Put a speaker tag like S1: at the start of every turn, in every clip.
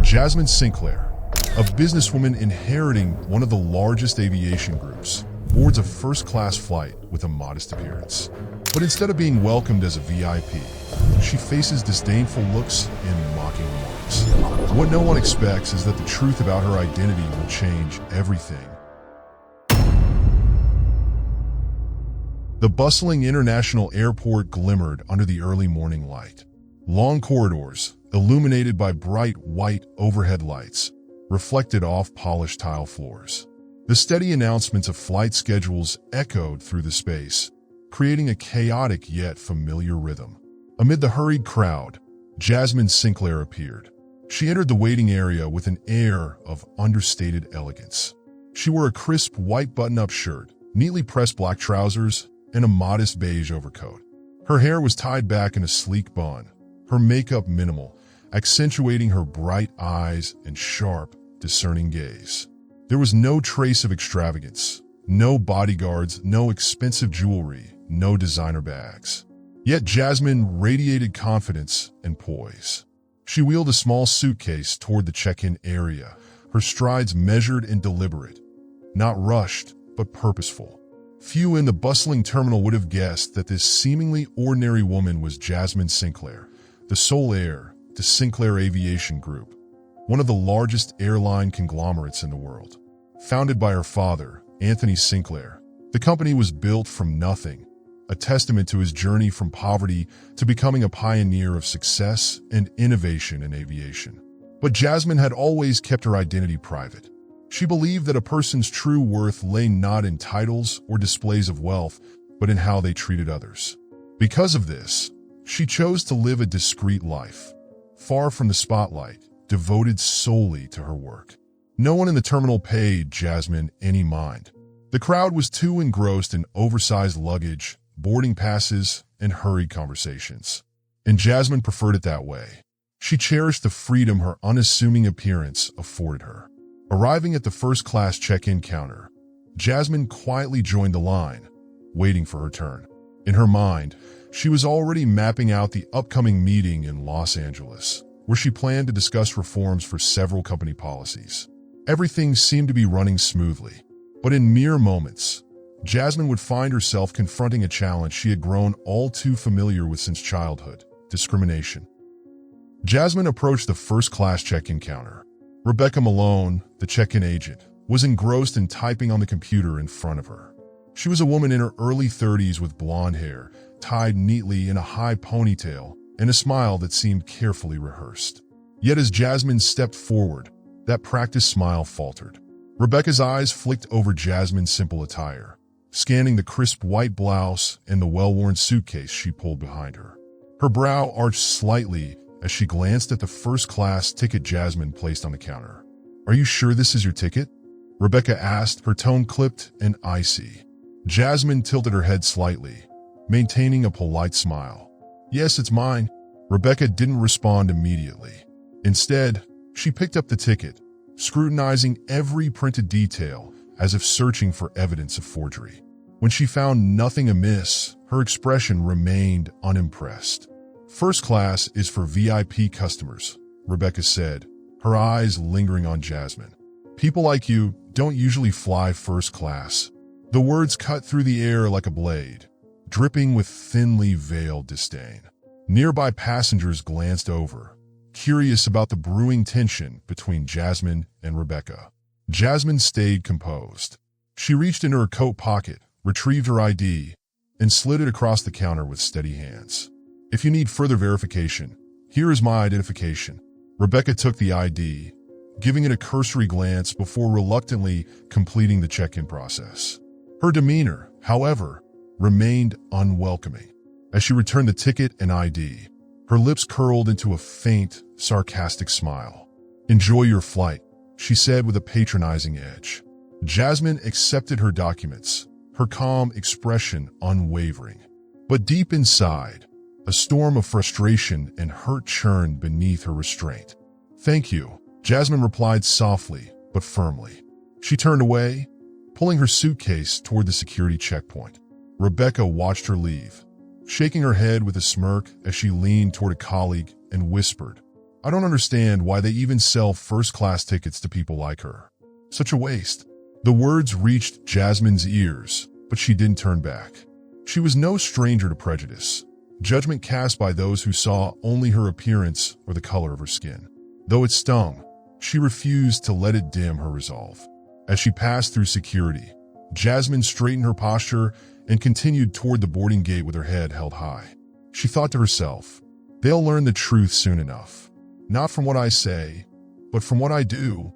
S1: Jasmine Sinclair, a businesswoman inheriting one of the largest aviation groups, boards a first-class flight with a modest appearance. But instead of being welcomed as a VIP, she faces disdainful looks and mocking remarks. What no one expects is that the truth about her identity will change everything. The bustling international airport glimmered under the early morning light. Long corridors, illuminated by bright white overhead lights, reflected off polished tile floors. The steady announcements of flight schedules echoed through the space, creating a chaotic yet familiar rhythm. Amid the hurried crowd, Jasmine Sinclair appeared. She entered the waiting area with an air of understated elegance. She wore a crisp white button-up shirt, neatly pressed black trousers, and a modest beige overcoat. Her hair was tied back in a sleek bun, her makeup minimal, accentuating her bright eyes and sharp, discerning gaze. There was no trace of extravagance, no bodyguards, no expensive jewelry, no designer bags. Yet Jasmine radiated confidence and poise. She wheeled a small suitcase toward the check-in area, her strides measured and deliberate, not rushed, but purposeful. Few in the bustling terminal would have guessed that this seemingly ordinary woman was Jasmine Sinclair, the sole heir to Sinclair Aviation Group, one of the largest airline conglomerates in the world. Founded by her father, Anthony Sinclair, the company was built from nothing, a testament to his journey from poverty to becoming a pioneer of success and innovation in aviation. But Jasmine had always kept her identity private. She believed that a person's true worth lay not in titles or displays of wealth, but in how they treated others. Because of this, she chose to live a discreet life, far from the spotlight, devoted solely to her work. No one in the terminal paid Jasmine any mind. The crowd was too engrossed in oversized luggage, boarding passes, and hurried conversations. And Jasmine preferred it that way. She cherished the freedom her unassuming appearance afforded her. Arriving at the first-class check-in counter, Jasmine quietly joined the line, waiting for her turn. In her mind, she was already mapping out the upcoming meeting in Los Angeles, where she planned to discuss reforms for several company policies. Everything seemed to be running smoothly, but in mere moments, Jasmine would find herself confronting a challenge she had grown all too familiar with since childhood: discrimination. Jasmine approached the first-class check-in counter. Rebecca Malone, the check-in agent, was engrossed in typing on the computer in front of her. She was a woman in her early 30s with blonde hair, tied neatly in a high ponytail, and a smile that seemed carefully rehearsed. Yet as Jasmine stepped forward, that practiced smile faltered. Rebecca's eyes flicked over Jasmine's simple attire, scanning the crisp white blouse and the well-worn suitcase she pulled behind her. Her brow arched slightly as she glanced at the first-class ticket Jasmine placed on the counter. "Are you sure this is your ticket?" Rebecca asked, her tone clipped and icy. Jasmine tilted her head slightly, maintaining a polite smile. "Yes, it's mine." Rebecca didn't respond immediately. Instead, she picked up the ticket, scrutinizing every printed detail as if searching for evidence of forgery. When she found nothing amiss, her expression remained unimpressed. "First class is for VIP customers," Rebecca said, her eyes lingering on Jasmine. "People like you don't usually fly first class." The words cut through the air like a blade, dripping with thinly veiled disdain. Nearby passengers glanced over, curious about the brewing tension between Jasmine and Rebecca. Jasmine stayed composed. She reached into her coat pocket, retrieved her ID, and slid it across the counter with steady hands. "If you need further verification, here is my identification." Rebecca took the ID, giving it a cursory glance before reluctantly completing the check-in process. Her demeanor, however, remained unwelcoming. As she returned the ticket and ID, her lips curled into a faint, sarcastic smile. "Enjoy your flight," she said with a patronizing edge. Jasmine accepted her documents, her calm expression unwavering. But deep inside, a storm of frustration and hurt churned beneath her restraint. "Thank you," Jasmine replied softly but firmly. She turned away, pulling her suitcase toward the security checkpoint. Rebecca watched her leave, shaking her head with a smirk as she leaned toward a colleague and whispered, I don't understand why they even sell first-class tickets to people like her. Such a waste." The words reached Jasmine's ears, but she didn't turn back. She was no stranger to prejudice, judgment cast by those who saw only her appearance or the color of her skin. Though it stung, she refused to let it dim her resolve. As she passed through security, Jasmine straightened her posture and continued toward the boarding gate with her head held high. She thought to herself, "They'll learn the truth soon enough. Not from what I say, but from what I do."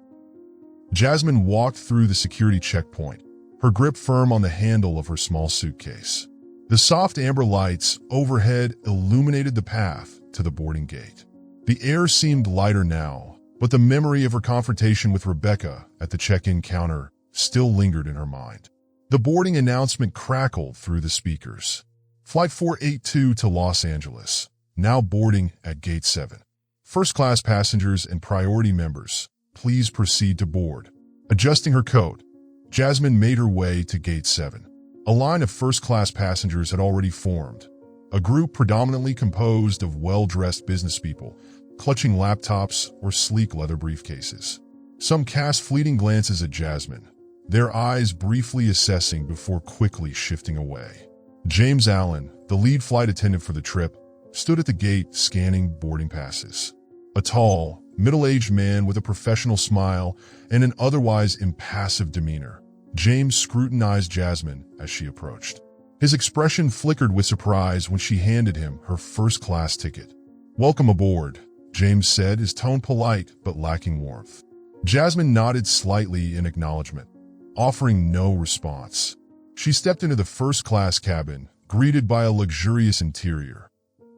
S1: Jasmine walked through the security checkpoint, her grip firm on the handle of her small suitcase. The soft amber lights overhead illuminated the path to the boarding gate. The air seemed lighter now, but the memory of her confrontation with Rebecca at the check-in counter still lingered in her mind. The boarding announcement crackled through the speakers. "Flight 482 to Los Angeles, now boarding at Gate 7. First-class passengers and priority members, please proceed to board." Adjusting her coat, Jasmine made her way to Gate 7. A line of first-class passengers had already formed, a group predominantly composed of well-dressed business people, clutching laptops or sleek leather briefcases. Some cast fleeting glances at Jasmine, their eyes briefly assessing before quickly shifting away. James Allen, the lead flight attendant for the trip, stood at the gate scanning boarding passes. A tall, middle-aged man with a professional smile and an otherwise impassive demeanor, James scrutinized Jasmine as she approached. His expression flickered with surprise when she handed him her first-class ticket. "Welcome aboard," James said, his tone polite but lacking warmth. Jasmine nodded slightly in acknowledgement, offering no response. She stepped into the first-class cabin, greeted by a luxurious interior.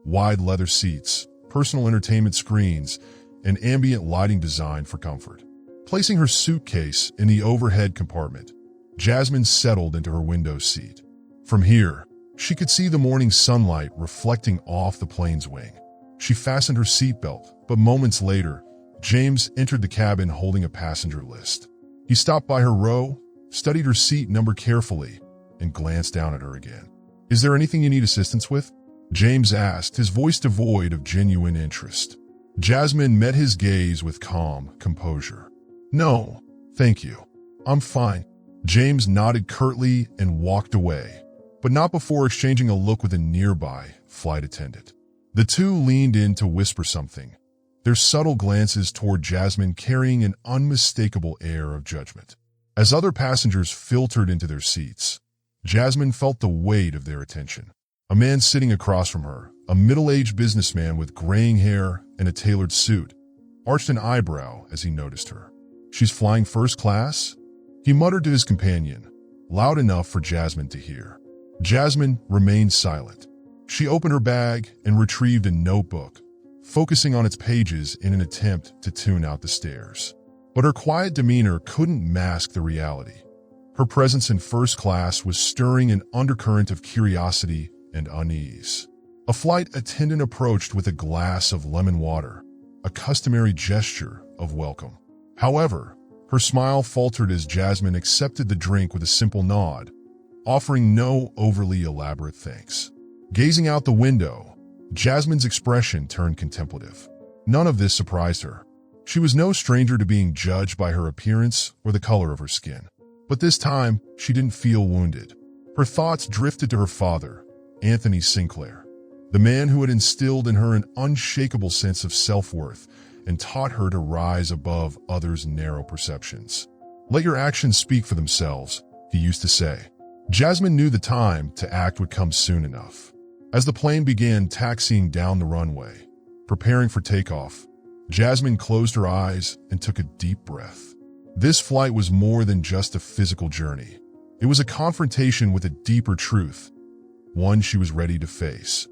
S1: Wide leather seats, personal entertainment screens, and ambient lighting designed for comfort. Placing her suitcase in the overhead compartment, Jasmine settled into her window seat. From here, she could see the morning sunlight reflecting off the plane's wing. She fastened her seatbelt, but moments later, James entered the cabin holding a passenger list. He stopped by her row, studied her seat number carefully, and glanced down at her again. "Is there anything you need assistance with?" James asked, his voice devoid of genuine interest. Jasmine met his gaze with calm composure. "No, thank you. I'm fine." James nodded curtly and walked away, but not before exchanging a look with a nearby flight attendant. The two leaned in to whisper something, their subtle glances toward Jasmine carrying an unmistakable air of judgment. As other passengers filtered into their seats, Jasmine felt the weight of their attention. A man sitting across from her, a middle-aged businessman with graying hair and a tailored suit, arched an eyebrow as he noticed her. "She's flying first class?" he muttered to his companion, loud enough for Jasmine to hear. Jasmine remained silent. She opened her bag and retrieved a notebook, focusing on its pages in an attempt to tune out the stares. But her quiet demeanor couldn't mask the reality. Her presence in first class was stirring an undercurrent of curiosity and unease. A flight attendant approached with a glass of lemon water, a customary gesture of welcome. However, her smile faltered as Jasmine accepted the drink with a simple nod, offering no overly elaborate thanks. Gazing out the window, Jasmine's expression turned contemplative. None of this surprised her. She was no stranger to being judged by her appearance or the color of her skin. But this time, she didn't feel wounded. Her thoughts drifted to her father, Anthony Sinclair, the man who had instilled in her an unshakable sense of self-worth and taught her to rise above others' narrow perceptions. "Let your actions speak for themselves," he used to say. Jasmine knew the time to act would come soon enough. As the plane began taxiing down the runway, preparing for takeoff, Jasmine closed her eyes and took a deep breath. This flight was more than just a physical journey. It was a confrontation with a deeper truth, one she was ready to face.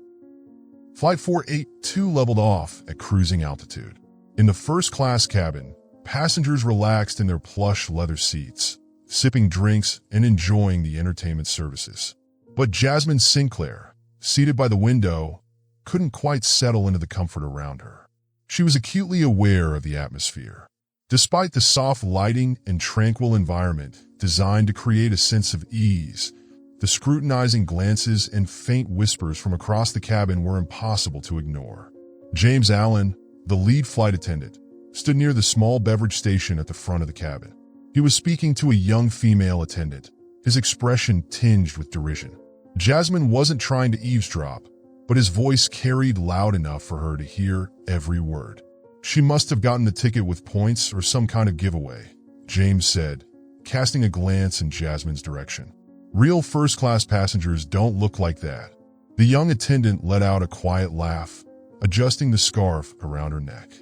S1: Flight 482 leveled off at cruising altitude. In the first-class cabin, passengers relaxed in their plush leather seats, sipping drinks and enjoying the entertainment services. But Jasmine Sinclair, seated by the window, couldn't quite settle into the comfort around her. She was acutely aware of the atmosphere. Despite the soft lighting and tranquil environment designed to create a sense of ease, the scrutinizing glances and faint whispers from across the cabin were impossible to ignore. James Allen, the lead flight attendant, stood near the small beverage station at the front of the cabin. He was speaking to a young female attendant, his expression tinged with derision. Jasmine wasn't trying to eavesdrop, but his voice carried loud enough for her to hear every word. "She must have gotten the ticket with points or some kind of giveaway," James said, casting a glance in Jasmine's direction. "Real first-class passengers don't look like that." The young attendant let out a quiet laugh, adjusting the scarf around her neck.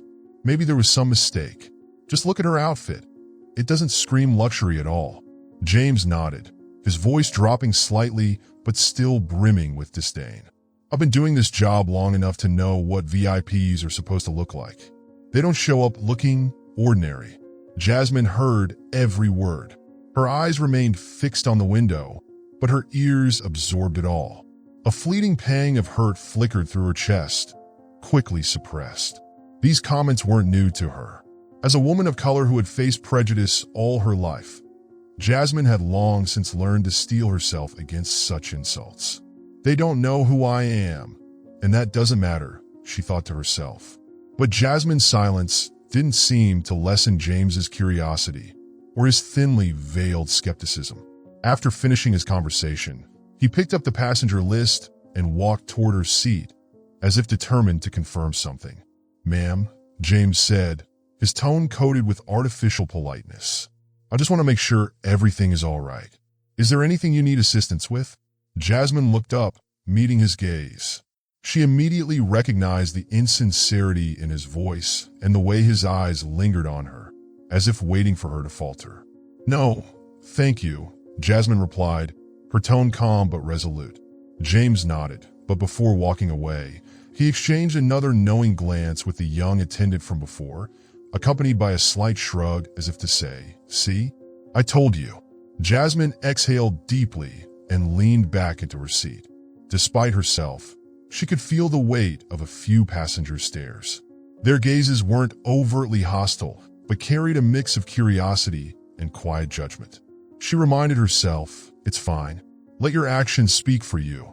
S1: "Maybe there was some mistake. Just look at her outfit. It doesn't scream luxury at all." James nodded, his voice dropping slightly but still brimming with disdain. "I've been doing this job long enough to know what VIPs are supposed to look like. They don't show up looking ordinary." Jasmine heard every word. Her eyes remained fixed on the window, but her ears absorbed it all. A fleeting pang of hurt flickered through her chest, quickly suppressed. These comments weren't new to her. As a woman of color who had faced prejudice all her life, Jasmine had long since learned to steel herself against such insults. "They don't know who I am, and that doesn't matter," she thought to herself. But Jasmine's silence didn't seem to lessen James's curiosity or his thinly veiled skepticism. After finishing his conversation, he picked up the passenger list and walked toward her seat, as if determined to confirm something. "Ma'am," James said, his tone coated with artificial politeness, "I just want to make sure everything is all right. Is there anything you need assistance with?" Jasmine looked up, meeting his gaze. She immediately recognized the insincerity in his voice and the way his eyes lingered on her, as if waiting for her to falter. "No, thank you," Jasmine replied, her tone calm but resolute. James nodded, but before walking away, he exchanged another knowing glance with the young attendant from before, accompanied by a slight shrug as if to say, "See? I told you." Jasmine exhaled deeply and leaned back into her seat. Despite herself, she could feel the weight of a few passengers' stares. Their gazes weren't overtly hostile, but carried a mix of curiosity and quiet judgment. She reminded herself, "It's fine. Let your actions speak for you."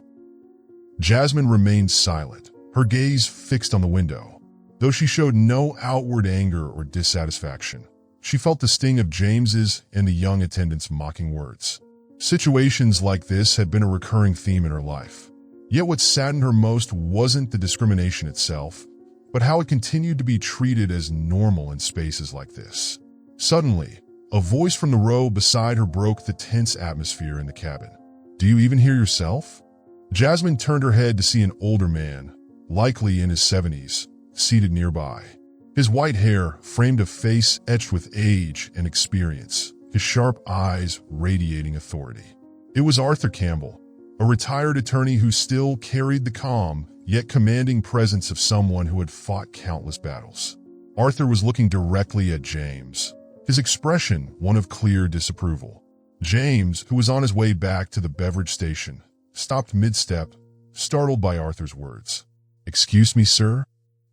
S1: Jasmine remained silent, her gaze fixed on the window. Though she showed no outward anger or dissatisfaction, she felt the sting of James's and the young attendant's mocking words. Situations like this had been a recurring theme in her life. Yet what saddened her most wasn't the discrimination itself, but how it continued to be treated as normal in spaces like this. Suddenly, a voice from the row beside her broke the tense atmosphere in the cabin. "Do you even hear yourself?" Jasmine turned her head to see an older man, likely in his 70s, seated nearby. His white hair framed a face etched with age and experience, his sharp eyes radiating authority. It was Arthur Campbell, a retired attorney who still carried the calm, yet commanding presence of someone who had fought countless battles. Arthur was looking directly at James, his expression one of clear disapproval. James, who was on his way back to the beverage station, stopped mid-step, startled by Arthur's words. "Excuse me, sir?"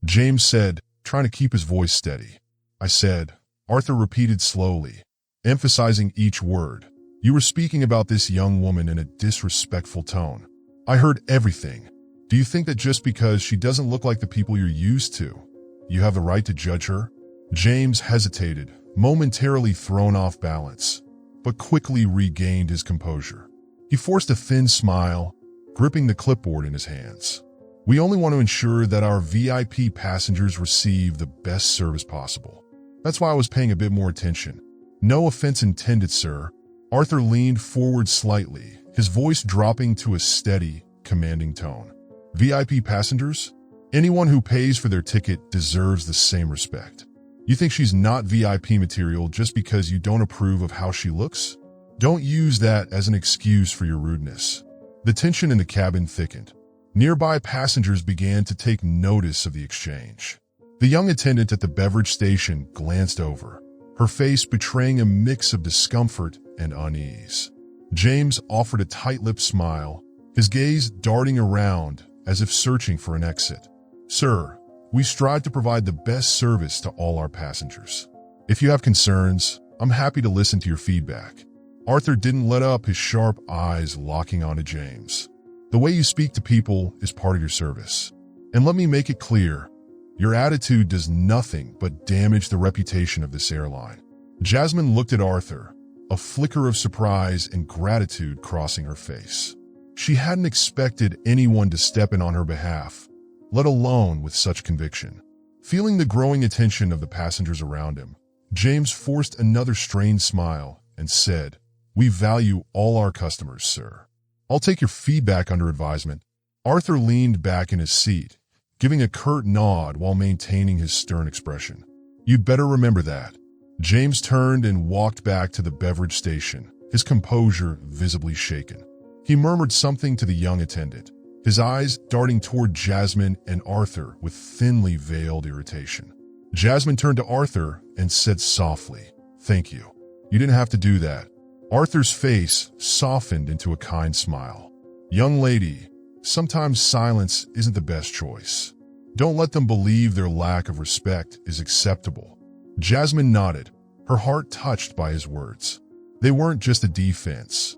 S1: James said, trying to keep his voice steady. "I said," Arthur repeated slowly, emphasizing each word. "You were speaking about this young woman in a disrespectful tone. I heard everything. Do you think that just because she doesn't look like the people you're used to, you have the right to judge her?" James hesitated, momentarily thrown off balance, but quickly regained his composure. He forced a thin smile, gripping the clipboard in his hands. "We only want to ensure that our VIP passengers receive the best service possible. That's why I was paying a bit more attention." "No offense intended, sir." Arthur leaned forward slightly, his voice dropping to a steady, commanding tone. "VIP passengers? Anyone who pays for their ticket deserves the same respect. You think she's not VIP material just because you don't approve of how she looks? Don't use that as an excuse for your rudeness." The tension in the cabin thickened. Nearby passengers began to take notice of the exchange. The young attendant at the beverage station glanced over, her face betraying a mix of discomfort and unease. James offered a tight-lipped smile, his gaze darting around as if searching for an exit. "Sir, we strive to provide the best service to all our passengers. If you have concerns, I'm happy to listen to your feedback." Arthur didn't let up, his sharp eyes locking onto James. "The way you speak to people is part of your service. And let me make it clear, Your attitude does nothing but damage the reputation of this airline. Jasmine looked at Arthur, a flicker of surprise and gratitude crossing her face. She hadn't expected anyone to step in on her behalf, let alone with such conviction. Feeling the growing attention of the passengers around him, James forced another strained smile and said, "We value all our customers, sir. I'll take your feedback under advisement." Arthur leaned back in his seat, giving a curt nod while maintaining his stern expression. "You'd better remember that." James turned and walked back to the beverage station, his composure visibly shaken. He murmured something to the young attendant, his eyes darting toward Jasmine and Arthur with thinly veiled irritation. Jasmine turned to Arthur and said softly, "Thank you. You didn't have to do that." Arthur's face softened into a kind smile. "Young lady, sometimes silence isn't the best choice. Don't let them believe their lack of respect is acceptable." Jasmine nodded, her heart touched by his words. They weren't just a defense.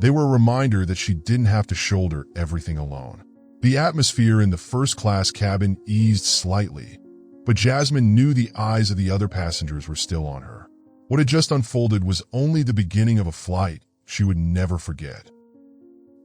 S1: They were a reminder that she didn't have to shoulder everything alone. The atmosphere in the first-class cabin eased slightly, but Jasmine knew the eyes of the other passengers were still on her. What had just unfolded was only the beginning of a flight she would never forget.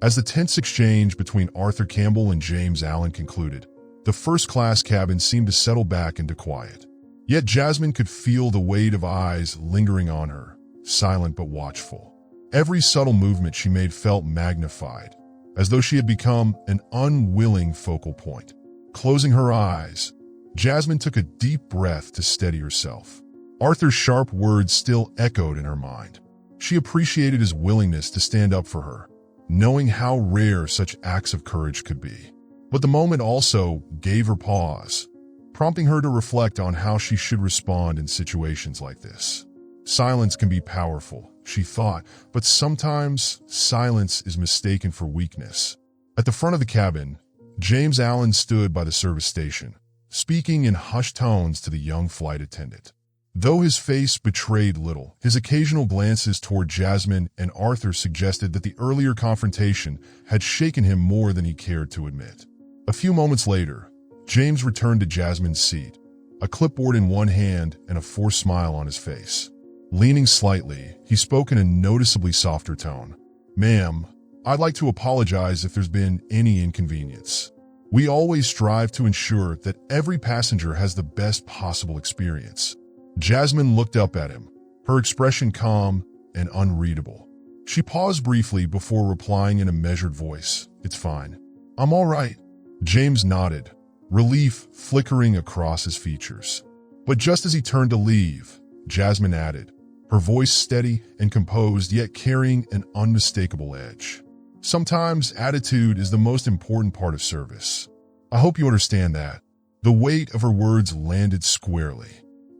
S1: As the tense exchange between Arthur Campbell and James Allen concluded, the first-class cabin seemed to settle back into quiet. Yet Jasmine could feel the weight of eyes lingering on her, silent but watchful. Every subtle movement she made felt magnified, as though she had become an unwilling focal point. Closing her eyes, Jasmine took a deep breath to steady herself. Arthur's sharp words still echoed in her mind. She appreciated his willingness to stand up for her, knowing how rare such acts of courage could be. But the moment also gave her pause, prompting her to reflect on how she should respond in situations like this. Silence can be powerful, she thought, but sometimes silence is mistaken for weakness. At the front of the cabin, James Allen stood by the service station, speaking in hushed tones to the young flight attendant. Though his face betrayed little, his occasional glances toward Jasmine and Arthur suggested that the earlier confrontation had shaken him more than he cared to admit. A few moments later, James returned to Jasmine's seat, a clipboard in one hand and a forced smile on his face. Leaning slightly, he spoke in a noticeably softer tone. "Ma'am, I'd like to apologize if there's been any inconvenience. We always strive to ensure that every passenger has the best possible experience." Jasmine looked up at him, her expression calm and unreadable. She paused briefly before replying in a measured voice, "It's fine. I'm all right." James nodded, relief flickering across his features. But just as he turned to leave, Jasmine added, her voice steady and composed yet carrying an unmistakable edge. "Sometimes attitude is the most important part of service. I hope you understand that." The weight of her words landed squarely.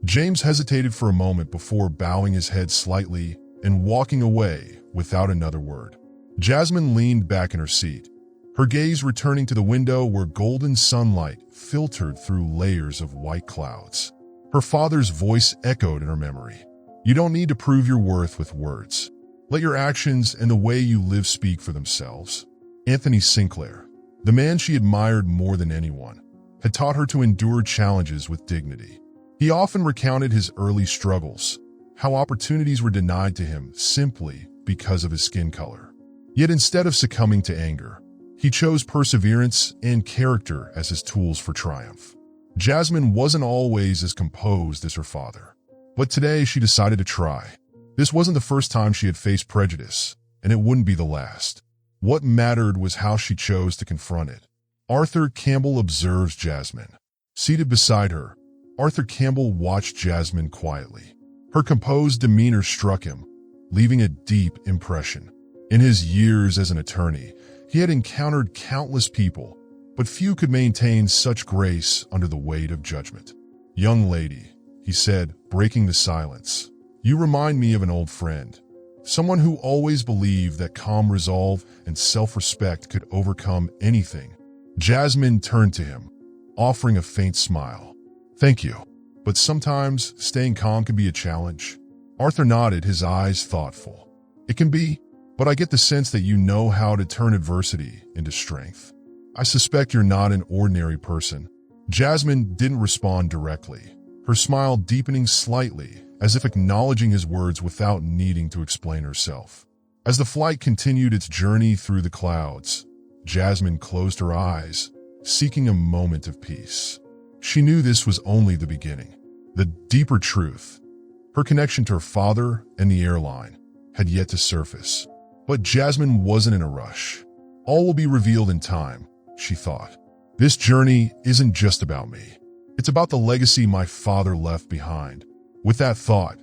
S1: James hesitated for a moment before bowing his head slightly and walking away without another word. Jasmine leaned back in her seat, her gaze returning to the window where golden sunlight filtered through layers of white clouds. Her father's voice echoed in her memory. "You don't need to prove your worth with words. Let your actions and the way you live speak for themselves." Anthony Sinclair, the man she admired more than anyone, had taught her to endure challenges with dignity. He often recounted his early struggles, how opportunities were denied to him simply because of his skin color. Yet instead of succumbing to anger, he chose perseverance and character as his tools for triumph. Jasmine wasn't always as composed as her father, but today she decided to try. This wasn't the first time she had faced prejudice, and it wouldn't be the last. What mattered was how she chose to confront it. Arthur Campbell observes Jasmine. Seated beside her, Arthur Campbell watched Jasmine quietly. Her composed demeanor struck him, leaving a deep impression. In his years as an attorney, he had encountered countless people, but few could maintain such grace under the weight of judgment. "Young lady," he said, breaking the silence, "you remind me of an old friend, someone who always believed that calm resolve and self-respect could overcome anything." Jasmine turned to him, offering a faint smile. "Thank you, but sometimes staying calm can be a challenge." Arthur nodded, his eyes thoughtful. "It can be, but I get the sense that you know how to turn adversity into strength. I suspect you're not an ordinary person." Jasmine didn't respond directly, her smile deepening slightly, as if acknowledging his words without needing to explain herself. As the flight continued its journey through the clouds, Jasmine closed her eyes, seeking a moment of peace. She knew this was only the beginning. The deeper truth, her connection to her father and the airline, had yet to surface. But Jasmine wasn't in a rush. All will be revealed in time, she thought. This journey isn't just about me. It's about the legacy my father left behind. With that thought,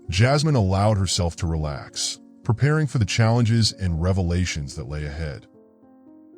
S1: Jasmine allowed herself to relax, preparing for the challenges and revelations that lay ahead.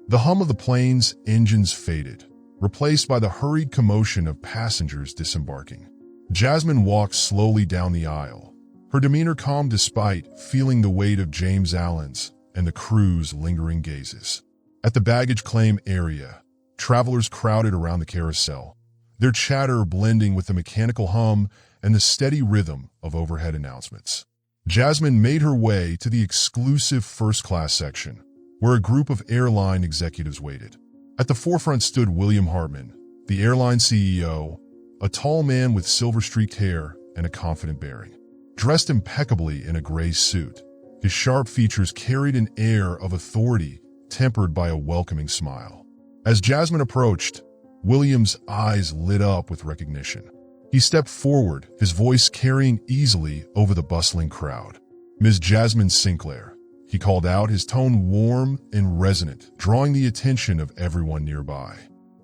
S1: The hum of the plane's engines faded, replaced by the hurried commotion of passengers disembarking. Jasmine walked slowly down the aisle, her demeanor calm despite feeling the weight of James Allen's and the crew's lingering gazes. At the baggage claim area, travelers crowded around the carousel, their chatter blending with the mechanical hum and the steady rhythm of overhead announcements. Jasmine made her way to the exclusive first-class section, where a group of airline executives waited. At the forefront stood William Hartman, the airline CEO, a tall man with silver-streaked hair and a confident bearing. Dressed impeccably in a gray suit, his sharp features carried an air of authority tempered by a welcoming smile. As Jasmine approached, William's eyes lit up with recognition. He stepped forward, his voice carrying easily over the bustling crowd. "Ms. Jasmine Sinclair," he called out, his tone warm and resonant, drawing the attention of everyone nearby.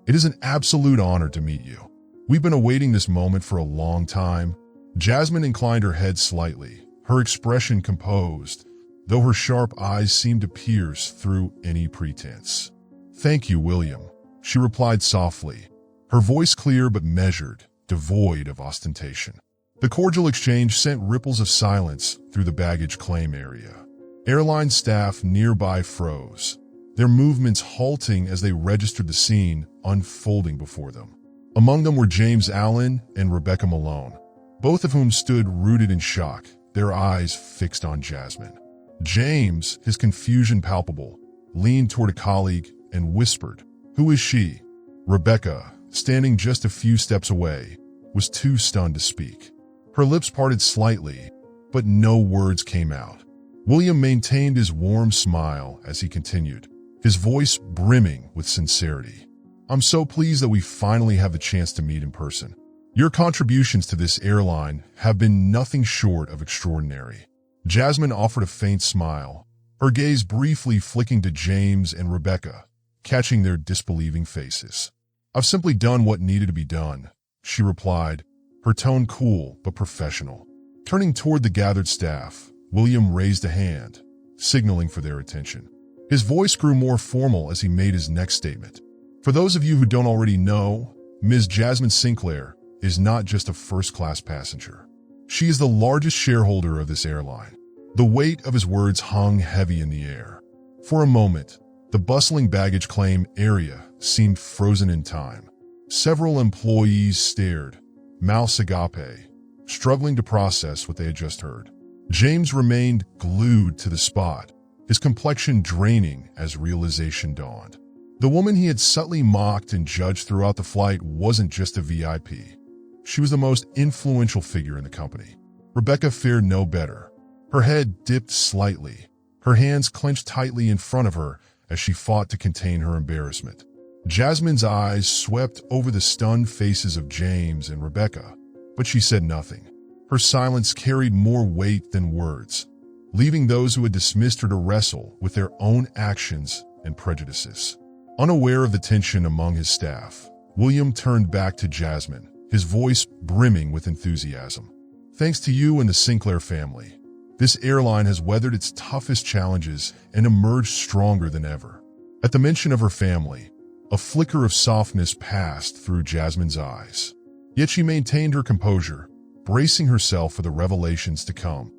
S1: "It is an absolute honor to meet you. We've been awaiting this moment for a long time." Jasmine inclined her head slightly, her expression composed, though her sharp eyes seemed to pierce through any pretense. "Thank you, William," she replied softly, her voice clear but measured, devoid of ostentation. The cordial exchange sent ripples of silence through the baggage claim area. Airline staff nearby froze, their movements halting as they registered the scene unfolding before them. Among them were James Allen and Rebecca Malone, both of whom stood rooted in shock, their eyes fixed on Jasmine. James, his confusion palpable, leaned toward a colleague and whispered, "Who is she?" Rebecca, standing just a few steps away, was too stunned to speak. Her lips parted slightly, but no words came out. William maintained his warm smile as he continued, his voice brimming with sincerity. "I'm so pleased that we finally have the chance to meet in person. Your contributions to this airline have been nothing short of extraordinary." Jasmine offered a faint smile, her gaze briefly flicking to James and Rebecca, catching their disbelieving faces. "I've simply done what needed to be done," she replied, her tone cool but professional. Turning toward the gathered staff, William raised a hand, signaling for their attention. His voice grew more formal as he made his next statement. "For those of you who don't already know, Ms. Jasmine Sinclair is not just a first-class passenger. She is the largest shareholder of this airline." The weight of his words hung heavy in the air. For a moment, the bustling baggage claim area seemed frozen in time. Several employees stared, mouths agape, struggling to process what they had just heard. James remained glued to the spot, his complexion draining as realization dawned. The woman he had subtly mocked and judged throughout the flight wasn't just a VIP. She was the most influential figure in the company. Rebecca fared no better. Her head dipped slightly, her hands clenched tightly in front of her as she fought to contain her embarrassment. Jasmine's eyes swept over the stunned faces of James and Rebecca, but she said nothing. Her silence carried more weight than words, leaving those who had dismissed her to wrestle with their own actions and prejudices. Unaware of the tension among his staff, William turned back to Jasmine, his voice brimming with enthusiasm. "Thanks to you and the Sinclair family, this airline has weathered its toughest challenges and emerged stronger than ever." At the mention of her family, a flicker of softness passed through Jasmine's eyes. Yet she maintained her composure, bracing herself for the revelations to come.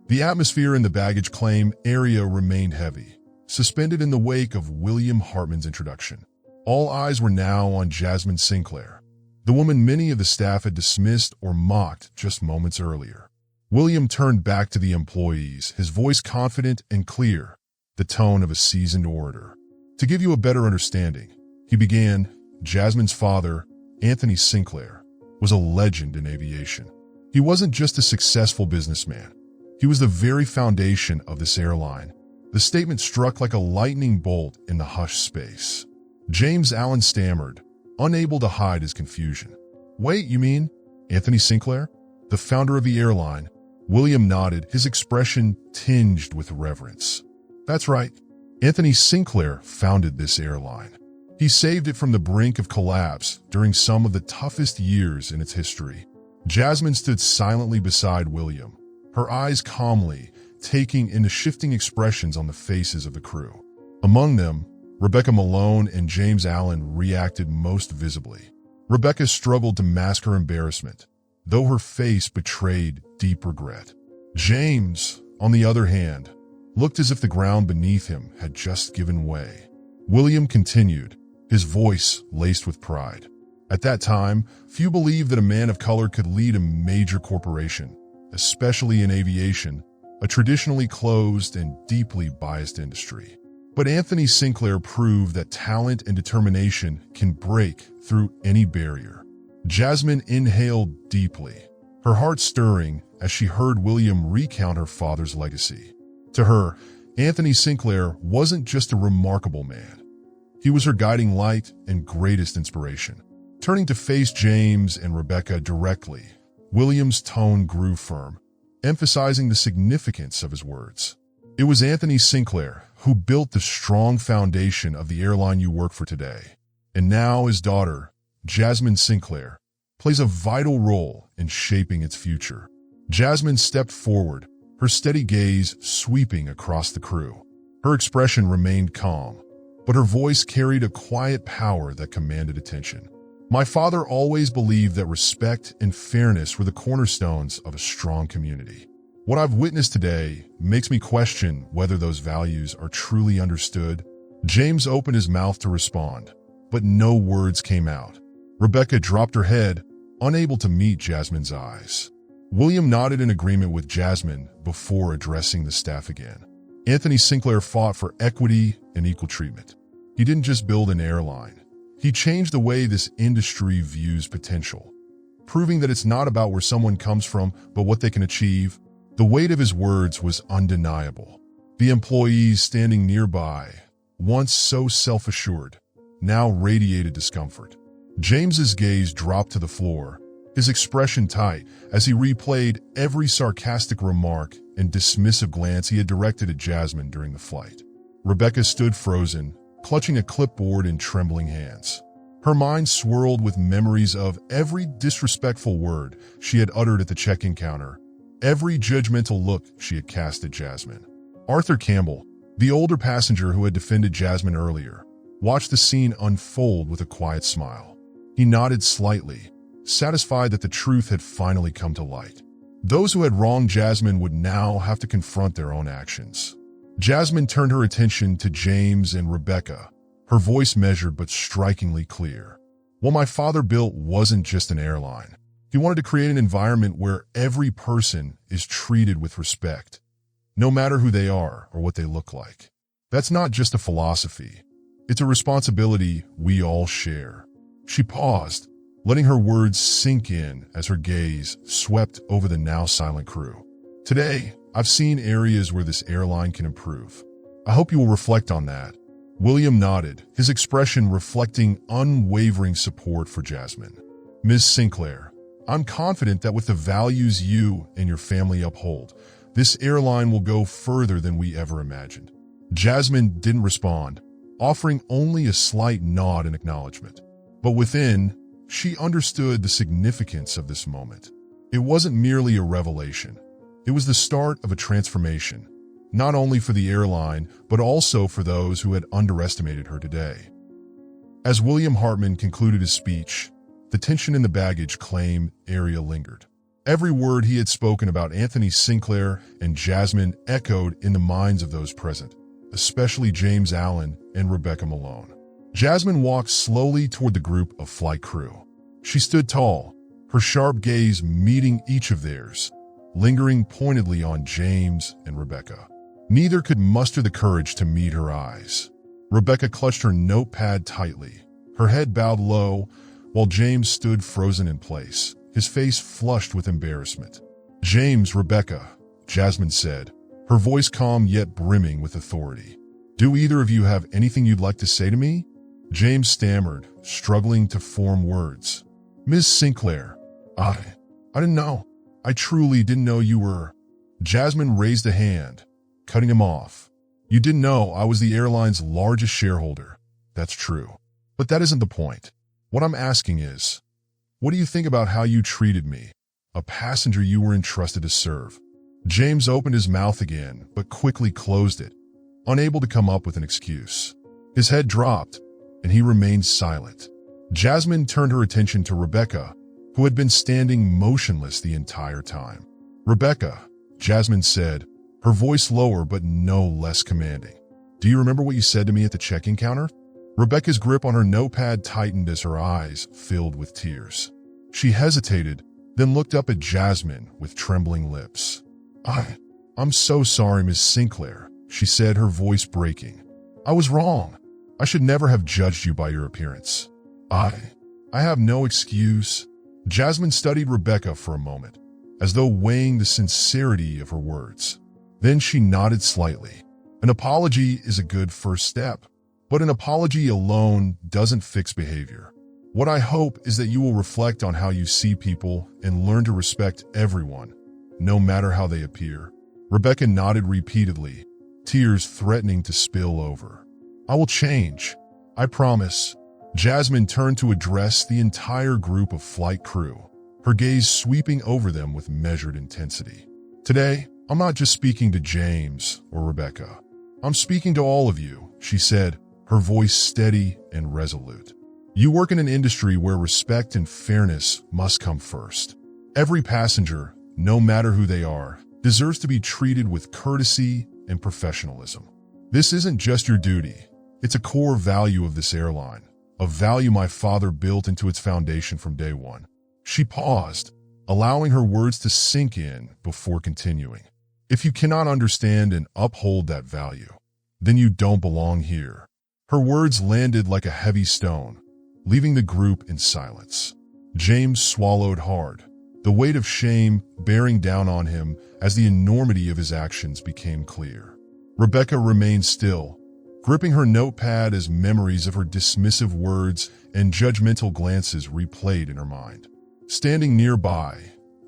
S1: The atmosphere in the baggage claim area remained heavy, suspended in the wake of William Hartman's introduction. All eyes were now on Jasmine Sinclair, the woman many of the staff had dismissed or mocked just moments earlier. William turned back to the employees, his voice confident and clear, the tone of a seasoned orator. "To give you a better understanding," he began, "Jasmine's father, Anthony Sinclair, was a legend in aviation. He wasn't just a successful businessman. He was the very foundation of this airline. The statement struck like a lightning bolt in the hushed space. James Allen stammered, unable to hide his confusion. "Wait, you mean Anthony Sinclair, the founder of the airline?" William nodded, his expression tinged with reverence. "That's right. Anthony Sinclair founded this airline. He saved it from the brink of collapse during some of the toughest years in its history." Jasmine stood silently beside William, her eyes calmly taking in the shifting expressions on the faces of the crew. Among them, Rebecca Malone and James Allen reacted most visibly. Rebecca struggled to mask her embarrassment, though her face betrayed deep regret. James, on the other hand, looked as if the ground beneath him had just given way. William continued, his voice laced with pride. "At that time, few believed that a man of color could lead a major corporation, especially in aviation, a traditionally closed and deeply biased industry. But Anthony Sinclair proved that talent and determination can break through any barrier." Jasmine inhaled deeply, her heart stirring as she heard William recount her father's legacy. To her, Anthony Sinclair wasn't just a remarkable man. He was her guiding light and greatest inspiration. Turning to face James and Rebecca directly, William's tone grew firm, emphasizing the significance of his words. "It was Anthony Sinclair who built the strong foundation of the airline you work for today. And now his daughter, Jasmine Sinclair, plays a vital role in shaping its future." Jasmine stepped forward, her steady gaze sweeping across the crew. Her expression remained calm, but her voice carried a quiet power that commanded attention. "My father always believed that respect and fairness were the cornerstones of a strong community. What I've witnessed today makes me question whether those values are truly understood." James opened his mouth to respond, but no words came out. Rebecca dropped her head, unable to meet Jasmine's eyes. William nodded in agreement with Jasmine before addressing the staff again. Anthony Sinclair fought for equity and equal treatment. He didn't just build an airline. He changed the way this industry views potential, proving that it's not about where someone comes from, but what they can achieve. The weight of his words was undeniable. The employees standing nearby, once so self-assured, now radiated discomfort. James's gaze dropped to the floor, his expression tight as he replayed every sarcastic remark and dismissive glance he had directed at Jasmine during the flight. Rebecca stood frozen, clutching a clipboard in trembling hands. Her mind swirled with memories of every disrespectful word she had uttered at the check-in counter, every judgmental look she had cast at Jasmine. Arthur Campbell, the older passenger who had defended Jasmine earlier, watched the scene unfold with a quiet smile. He nodded slightly, satisfied that the truth had finally come to light. Those who had wronged Jasmine would now have to confront their own actions. Jasmine turned her attention to James and Rebecca, her voice measured but strikingly clear. "What my father built wasn't just an airline. He wanted to create an environment where every person is treated with respect, no matter who they are or what they look like. That's not just a philosophy. It's a responsibility we all share." She paused, letting her words sink in as her gaze swept over the now silent crew. "Today, I've seen areas where this airline can improve. I hope you will reflect on that." William nodded, his expression reflecting unwavering support for Jasmine. "Ms. Sinclair, I'm confident that with the values you and your family uphold, this airline will go further than we ever imagined." Jasmine didn't respond, offering only a slight nod in acknowledgement. But within, she understood the significance of this moment. It wasn't merely a revelation. It was the start of a transformation, not only for the airline, but also for those who had underestimated her today. As William Hartman concluded his speech, the tension in the baggage claim area lingered. Every word he had spoken about Anthony Sinclair and Jasmine echoed in the minds of those present, especially James Allen and Rebecca Malone. Jasmine walked slowly toward the group of flight crew. She stood tall, her sharp gaze meeting each of theirs, lingering pointedly on James and Rebecca. Neither could muster the courage to meet her eyes. Rebecca clutched her notepad tightly, her head bowed low, while James stood frozen in place, his face flushed with embarrassment. "James, Rebecca," Jasmine said, her voice calm yet brimming with authority. "Do either of you have anything you'd like to say to me?" James stammered, struggling to form words. "Ms. Sinclair, I didn't know. I truly didn't know you were—" Jasmine raised a hand, cutting him off. "You didn't know I was the airline's largest shareholder. That's true. But that isn't the point. What I'm asking is, what do you think about how you treated me, a passenger you were entrusted to serve?" James opened his mouth again, but quickly closed it, unable to come up with an excuse. His head dropped, and he remained silent. Jasmine turned her attention to Rebecca, who had been standing motionless the entire time. "Rebecca," Jasmine said, her voice lower but no less commanding. "Do you remember what you said to me at the check-in counter?" Rebecca's grip on her notepad tightened as her eyes filled with tears. She hesitated, then looked up at Jasmine with trembling lips. I'm so sorry, Miss Sinclair," she said, her voice breaking. "I was wrong. I should never have judged you by your appearance. I have no excuse." Jasmine studied Rebecca for a moment, as though weighing the sincerity of her words. Then she nodded slightly. "An apology is a good first step, but an apology alone doesn't fix behavior. What I hope is that you will reflect on how you see people and learn to respect everyone, no matter how they appear." Rebecca nodded repeatedly, tears threatening to spill over. "I will change. I promise." Jasmine turned to address the entire group of flight crew, her gaze sweeping over them with measured intensity. "Today, I'm not just speaking to James or Rebecca. I'm speaking to all of you," she said, her voice steady and resolute. "You work in an industry where respect and fairness must come first. Every passenger, no matter who they are, deserves to be treated with courtesy and professionalism. This isn't just your duty. It's a core value of this airline, a value my father built into its foundation from day one." She paused, allowing her words to sink in before continuing. "If you cannot understand and uphold that value, then you don't belong here." Her words landed like a heavy stone, leaving the group in silence. James swallowed hard, the weight of shame bearing down on him as the enormity of his actions became clear. Rebecca remained still, gripping her notepad as memories of her dismissive words and judgmental glances replayed in her mind. Standing nearby,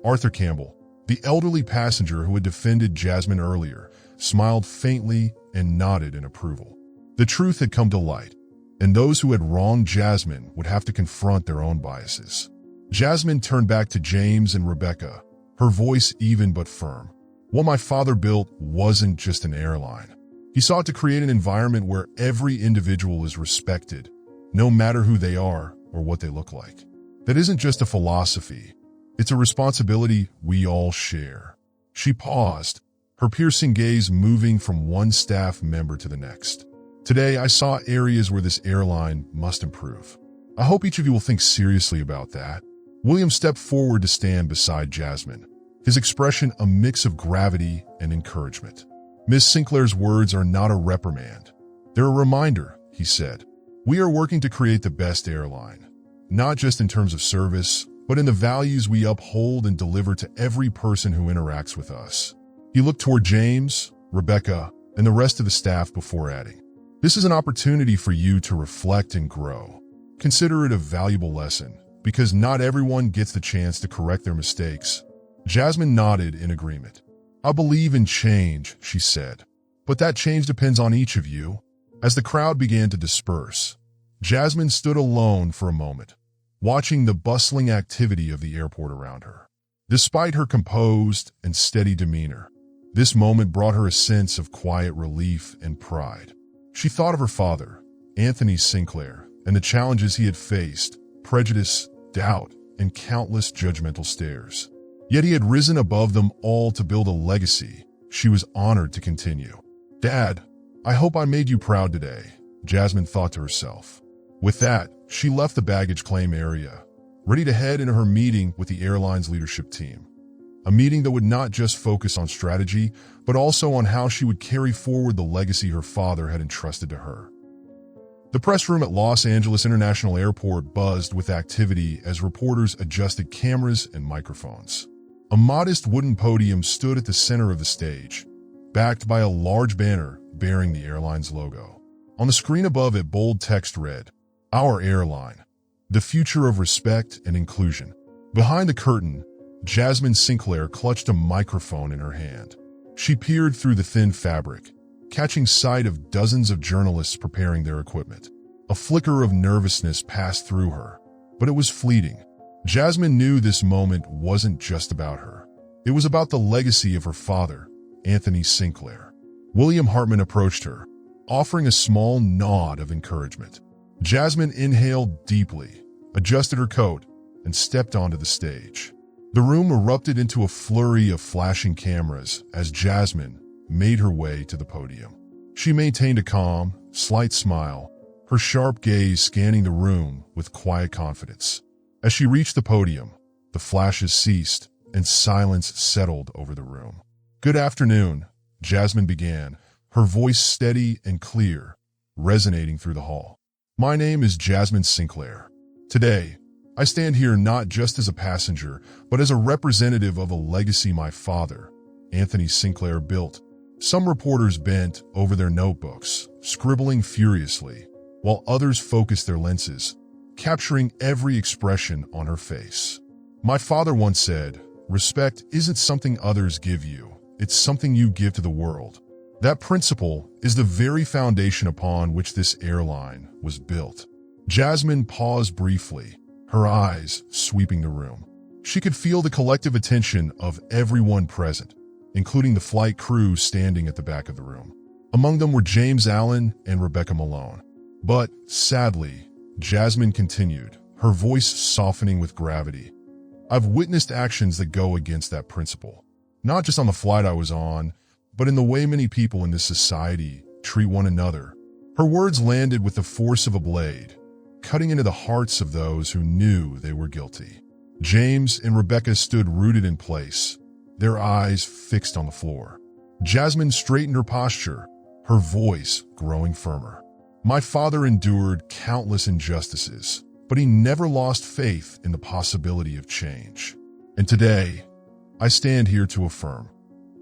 S1: Arthur Campbell, the elderly passenger who had defended Jasmine earlier, smiled faintly and nodded in approval. The truth had come to light, and those who had wronged Jasmine would have to confront their own biases. Jasmine turned back to James and Rebecca, her voice even but firm. "What my father built wasn't just an airline. He sought to create an environment where every individual is respected, no matter who they are or what they look like. That isn't just a philosophy. It's a responsibility we all share." She paused, her piercing gaze moving from one staff member to the next. "Today, I saw areas where this airline must improve. I hope each of you will think seriously about that." William stepped forward to stand beside Jasmine, his expression a mix of gravity and encouragement. "Ms. Sinclair's words are not a reprimand. They're a reminder," he said. "We are working to create the best airline, not just in terms of service, but in the values we uphold and deliver to every person who interacts with us." He looked toward James, Rebecca, and the rest of the staff before adding, "This is an opportunity for you to reflect and grow. Consider it a valuable lesson, because not everyone gets the chance to correct their mistakes." Jasmine nodded in agreement. "I believe in change," she said, "but that change depends on each of you." As the crowd began to disperse, Jasmine stood alone for a moment, watching the bustling activity of the airport around her. Despite her composed and steady demeanor, this moment brought her a sense of quiet relief and pride. She thought of her father, Anthony Sinclair, and the challenges he had faced: prejudice, doubt, and countless judgmental stares. Yet he had risen above them all to build a legacy she was honored to continue. "Dad, I hope I made you proud today," Jasmine thought to herself. With that, she left the baggage claim area, ready to head into her meeting with the airline's leadership team. A meeting that would not just focus on strategy, but also on how she would carry forward the legacy her father had entrusted to her. The press room at Los Angeles International Airport buzzed with activity as reporters adjusted cameras and microphones. A modest wooden podium stood at the center of the stage, backed by a large banner bearing the airline's logo. On the screen above it, bold text read, "Our airline, the future of respect and inclusion." Behind the curtain, Jasmine Sinclair clutched a microphone in her hand. She peered through the thin fabric, catching sight of dozens of journalists preparing their equipment. A flicker of nervousness passed through her, but it was fleeting. Jasmine knew this moment wasn't just about her. It was about the legacy of her father, Anthony Sinclair. William Hartman approached her, offering a small nod of encouragement. Jasmine inhaled deeply, adjusted her coat, and stepped onto the stage. The room erupted into a flurry of flashing cameras as Jasmine made her way to the podium. She maintained a calm, slight smile, her sharp gaze scanning the room with quiet confidence. As she reached the podium, the flashes ceased and silence settled over the room. "Good afternoon," Jasmine began, her voice steady and clear, resonating through the hall. "My name is Jasmine Sinclair. Today, I stand here not just as a passenger, but as a representative of a legacy my father, Anthony Sinclair, built." Some reporters bent over their notebooks, scribbling furiously, while others focused their lenses, capturing every expression on her face. "My father once said, 'Respect isn't something others give you, it's something you give to the world.' That principle is the very foundation upon which this airline was built." Jasmine paused briefly, her eyes sweeping the room. She could feel the collective attention of everyone present, including the flight crew standing at the back of the room. Among them were James Allen and Rebecca Malone. But, sadly, Jasmine continued, her voice softening with gravity, "I've witnessed actions that go against that principle. Not just on the flight I was on, but in the way many people in this society treat one another." Her words landed with the force of a blade, cutting into the hearts of those who knew they were guilty. James and Rebecca stood rooted in place, their eyes fixed on the floor. Jasmine straightened her posture, her voice growing firmer. "My father endured countless injustices, but he never lost faith in the possibility of change. And today, I stand here to affirm,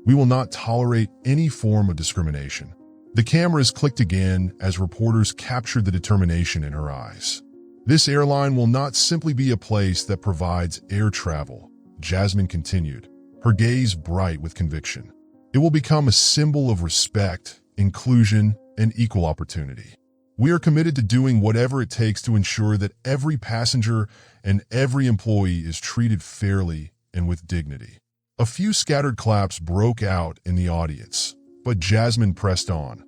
S1: we will not tolerate any form of discrimination." The cameras clicked again as reporters captured the determination in her eyes. "This airline will not simply be a place that provides air travel," Jasmine continued, her gaze bright with conviction. "It will become a symbol of respect, inclusion, and equal opportunity. We are committed to doing whatever it takes to ensure that every passenger and every employee is treated fairly and with dignity." A few scattered claps broke out in the audience, but Jasmine pressed on,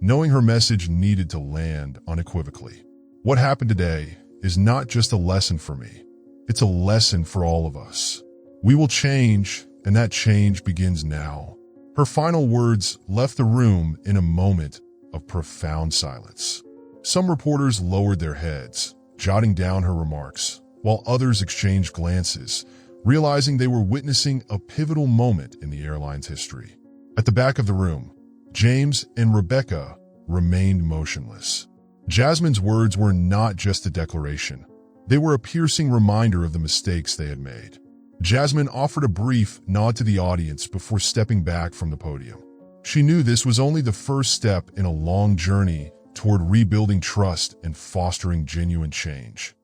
S1: knowing her message needed to land unequivocally. "What happened today is not just a lesson for me. It's a lesson for all of us. We will change, and that change begins now." Her final words left the room in a moment of profound silence. Some reporters lowered their heads, jotting down her remarks, while others exchanged glances, realizing they were witnessing a pivotal moment in the airline's history. At the back of the room, James and Rebecca remained motionless. Jasmine's words were not just a declaration. They were a piercing reminder of the mistakes they had made. Jasmine offered a brief nod to the audience before stepping back from the podium. She knew this was only the first step in a long journey toward rebuilding trust and fostering genuine change.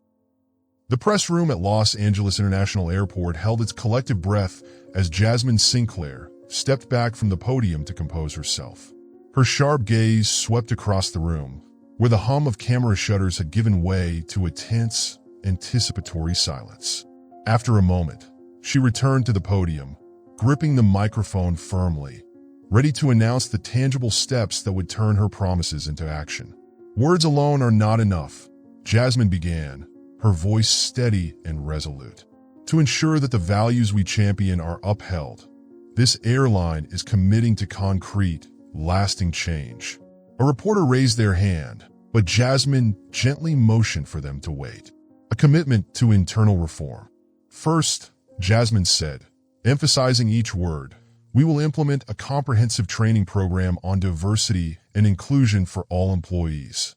S1: The press room at Los Angeles International Airport held its collective breath as Jasmine Sinclair stepped back from the podium to compose herself. Her sharp gaze swept across the room, where the hum of camera shutters had given way to a tense, anticipatory silence. After a moment, she returned to the podium, gripping the microphone firmly, ready to announce the tangible steps that would turn her promises into action. "Words alone are not enough," Jasmine began, her voice steady and resolute. "To ensure that the values we champion are upheld, this airline is committing to concrete, lasting change." A reporter raised their hand, but Jasmine gently motioned for them to wait. "A commitment to internal reform. First," Jasmine said, emphasizing each word, "we will implement a comprehensive training program on diversity and inclusion for all employees.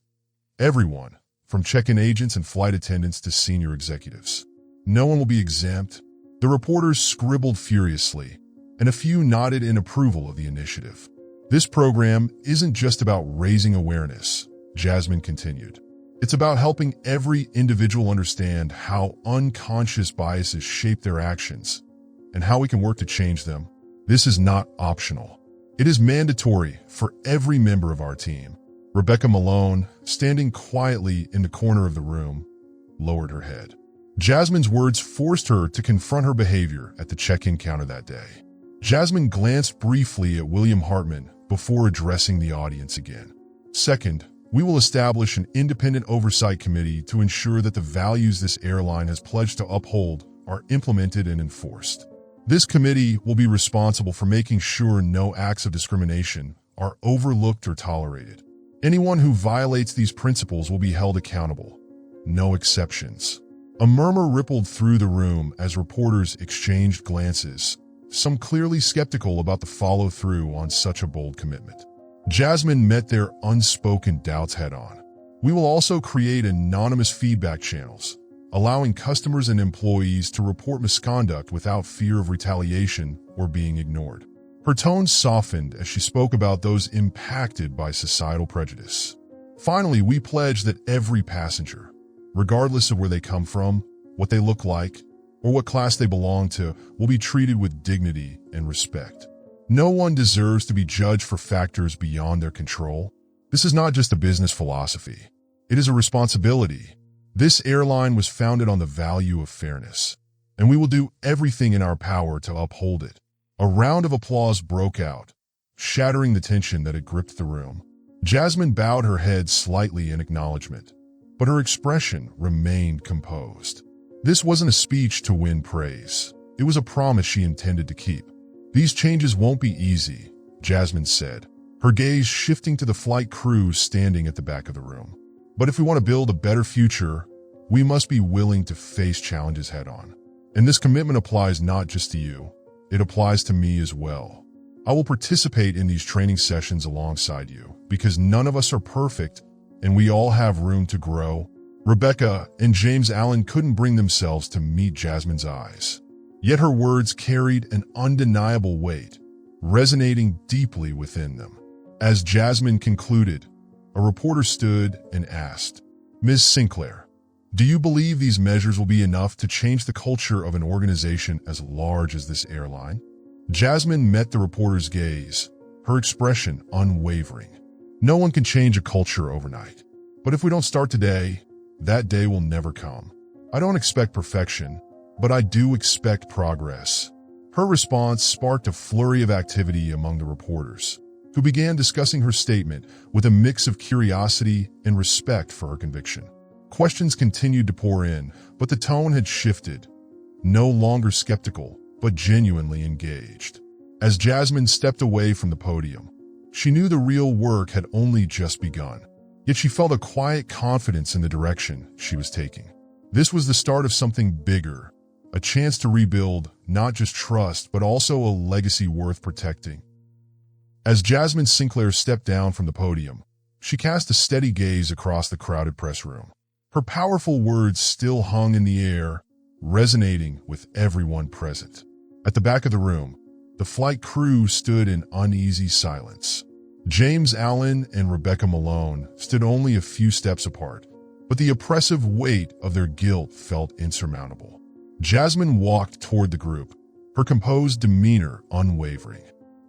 S1: Everyone, from check-in agents and flight attendants to senior executives. No one will be exempt. The reporters scribbled furiously, and a few nodded in approval of the initiative. This program isn't just about raising awareness, Jasmine continued. It's about helping every individual understand how unconscious biases shape their actions and how we can work to change them. This is not optional. It is mandatory for every member of our team. Rebecca Malone, standing quietly in the corner of the room, lowered her head. Jasmine's words forced her to confront her behavior at the check-in counter that day. Jasmine glanced briefly at William Hartman before addressing the audience again. Second, we will establish an independent oversight committee to ensure that the values this airline has pledged to uphold are implemented and enforced. This committee will be responsible for making sure no acts of discrimination are overlooked or tolerated. Anyone who violates these principles will be held accountable. No exceptions. A murmur rippled through the room as reporters exchanged glances, some clearly skeptical about the follow-through on such a bold commitment. Jasmine met their unspoken doubts head-on. We will also create anonymous feedback channels, allowing customers and employees to report misconduct without fear of retaliation or being ignored. Her tone softened as she spoke about those impacted by societal prejudice. Finally, we pledge that every passenger, regardless of where they come from, what they look like, or what class they belong to, will be treated with dignity and respect. No one deserves to be judged for factors beyond their control. This is not just a business philosophy. It is a responsibility. This airline was founded on the value of fairness, and we will do everything in our power to uphold it. A round of applause broke out, shattering the tension that had gripped the room. Jasmine bowed her head slightly in acknowledgement, but her expression remained composed. This wasn't a speech to win praise. It was a promise she intended to keep. These changes won't be easy, Jasmine said, her gaze shifting to the flight crew standing at the back of the room. But if we want to build a better future, we must be willing to face challenges head-on. And this commitment applies not just to you. It applies to me as well. I will participate in these training sessions alongside you because none of us are perfect and we all have room to grow. Rebecca and James Allen couldn't bring themselves to meet Jasmine's eyes. Yet her words carried an undeniable weight, resonating deeply within them. As Jasmine concluded, a reporter stood and asked, "Ms. Sinclair, do you believe these measures will be enough to change the culture of an organization as large as this airline?" Jasmine met the reporter's gaze, her expression unwavering. No one can change a culture overnight. But if we don't start today, that day will never come. I don't expect perfection, but I do expect progress. Her response sparked a flurry of activity among the reporters, who began discussing her statement with a mix of curiosity and respect for her conviction. Questions continued to pour in, but the tone had shifted, no longer skeptical, but genuinely engaged. As Jasmine stepped away from the podium, she knew the real work had only just begun, yet she felt a quiet confidence in the direction she was taking. This was the start of something bigger, a chance to rebuild not just trust, but also a legacy worth protecting. As Jasmine Sinclair stepped down from the podium, she cast a steady gaze across the crowded press room. Her powerful words still hung in the air, resonating with everyone present. At the back of the room, the flight crew stood in uneasy silence. James Allen and Rebecca Malone stood only a few steps apart, but the oppressive weight of their guilt felt insurmountable. Jasmine walked toward the group, her composed demeanor unwavering.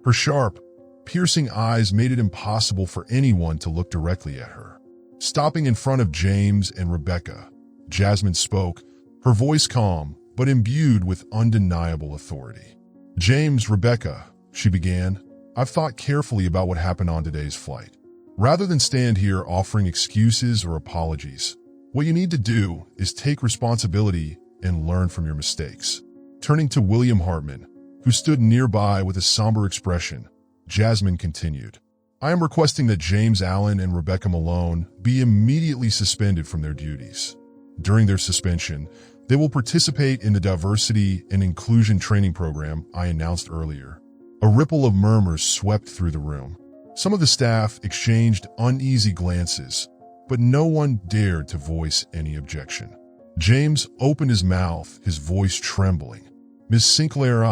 S1: Her sharp, piercing eyes made it impossible for anyone to look directly at her. Stopping in front of James and Rebecca, Jasmine spoke, her voice calm but imbued with undeniable authority. "James, Rebecca," she began, "I've thought carefully about what happened on today's flight. Rather than stand here offering excuses or apologies, what you need to do is take responsibility and learn from your mistakes." Turning to William Hartman, who stood nearby with a somber expression, Jasmine continued, "I am requesting that James Allen and Rebecca Malone be immediately suspended from their duties. During their suspension, they will participate in the diversity and inclusion training program I announced earlier." A ripple of murmurs swept through the room. Some of the staff exchanged uneasy glances, but no one dared to voice any objection. James opened his mouth, his voice trembling. "Miss Sinclair,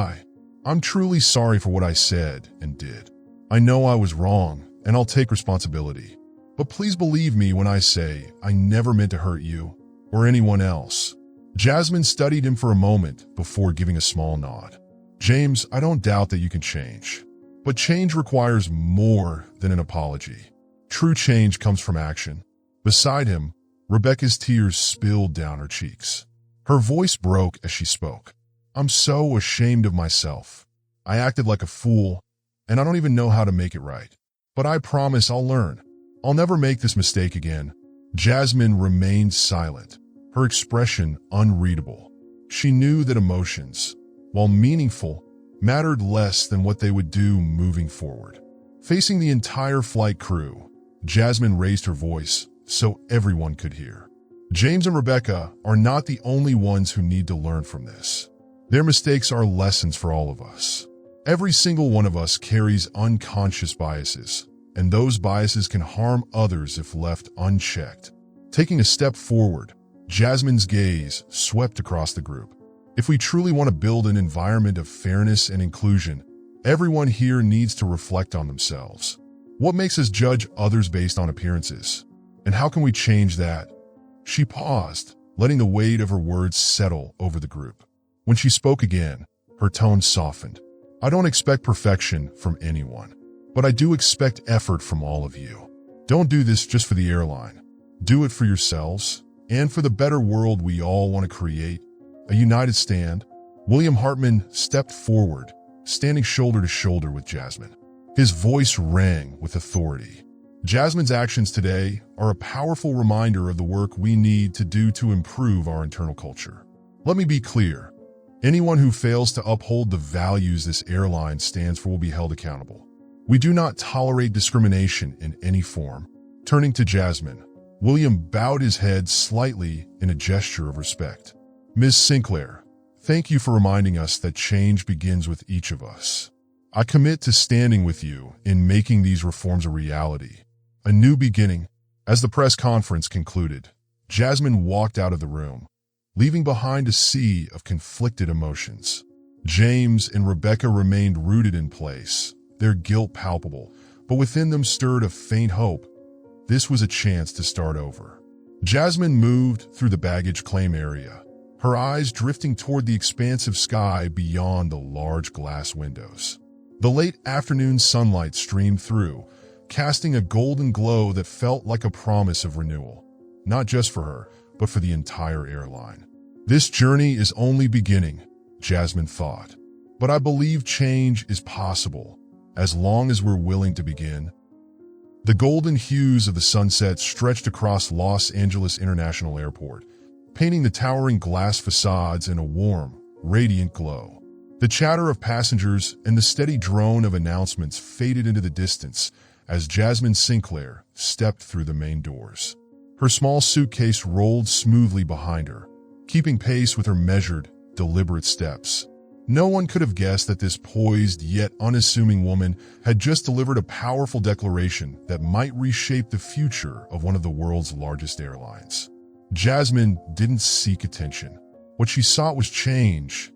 S1: I'm truly sorry for what I said and did. I know I was wrong, and I'll take responsibility. But please believe me when I say I never meant to hurt you or anyone else." Jasmine studied him for a moment before giving a small nod. "James, I don't doubt that you can change. But change requires more than an apology. True change comes from action." Beside him, Rebecca's tears spilled down her cheeks. Her voice broke as she spoke. "I'm so ashamed of myself. I acted like a fool, and I don't even know how to make it right. But I promise I'll learn. I'll never make this mistake again." Jasmine remained silent, her expression unreadable. She knew that emotions, while meaningful, mattered less than what they would do moving forward. Facing the entire flight crew, Jasmine raised her voice so everyone could hear. "James and Rebecca are not the only ones who need to learn from this. Their mistakes are lessons for all of us. Every single one of us carries unconscious biases, and those biases can harm others if left unchecked." Taking a step forward, Jasmine's gaze swept across the group. "If we truly want to build an environment of fairness and inclusion, everyone here needs to reflect on themselves. What makes us judge others based on appearances? And how can we change that?" She paused, letting the weight of her words settle over the group. When she spoke again, her tone softened. "I don't expect perfection from anyone, but I do expect effort from all of you. Don't do this just for the airline. Do it for yourselves and for the better world we all want to create." A united stand, William Hartman stepped forward, standing shoulder to shoulder with Jasmine. His voice rang with authority. "Jasmine's actions today are a powerful reminder of the work we need to do to improve our internal culture. Let me be clear. Anyone who fails to uphold the values this airline stands for will be held accountable. We do not tolerate discrimination in any form." Turning to Jasmine, William bowed his head slightly in a gesture of respect. "Ms. Sinclair, thank you for reminding us that change begins with each of us. I commit to standing with you in making these reforms a reality. A new beginning." As the press conference concluded, Jasmine walked out of the room, leaving behind a sea of conflicted emotions. James and Rebecca remained rooted in place, their guilt palpable, but within them stirred a faint hope. This was a chance to start over. Jasmine moved through the baggage claim area, her eyes drifting toward the expansive sky beyond the large glass windows. The late afternoon sunlight streamed through, casting a golden glow that felt like a promise of renewal, not just for her, but for the entire airline. "This journey is only beginning," Jasmine thought. "But I believe change is possible, as long as we're willing to begin." The golden hues of the sunset stretched across Los Angeles International Airport, painting the towering glass facades in a warm, radiant glow. The chatter of passengers and the steady drone of announcements faded into the distance as Jasmine Sinclair stepped through the main doors. Her small suitcase rolled smoothly behind her, keeping pace with her measured, deliberate steps. No one could have guessed that this poised yet unassuming woman had just delivered a powerful declaration that might reshape the future of one of the world's largest airlines. Jasmine didn't seek attention. What she sought was change,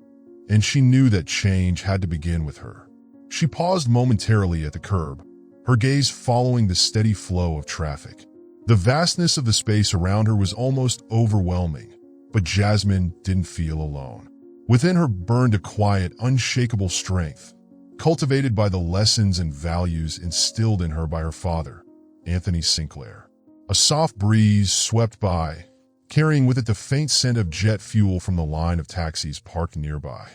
S1: and she knew that change had to begin with her. She paused momentarily at the curb, her gaze following the steady flow of traffic. The vastness of the space around her was almost overwhelming, but Jasmine didn't feel alone. Within her burned a quiet, unshakable strength, cultivated by the lessons and values instilled in her by her father, Anthony Sinclair. A soft breeze swept by, carrying with it the faint scent of jet fuel from the line of taxis parked nearby.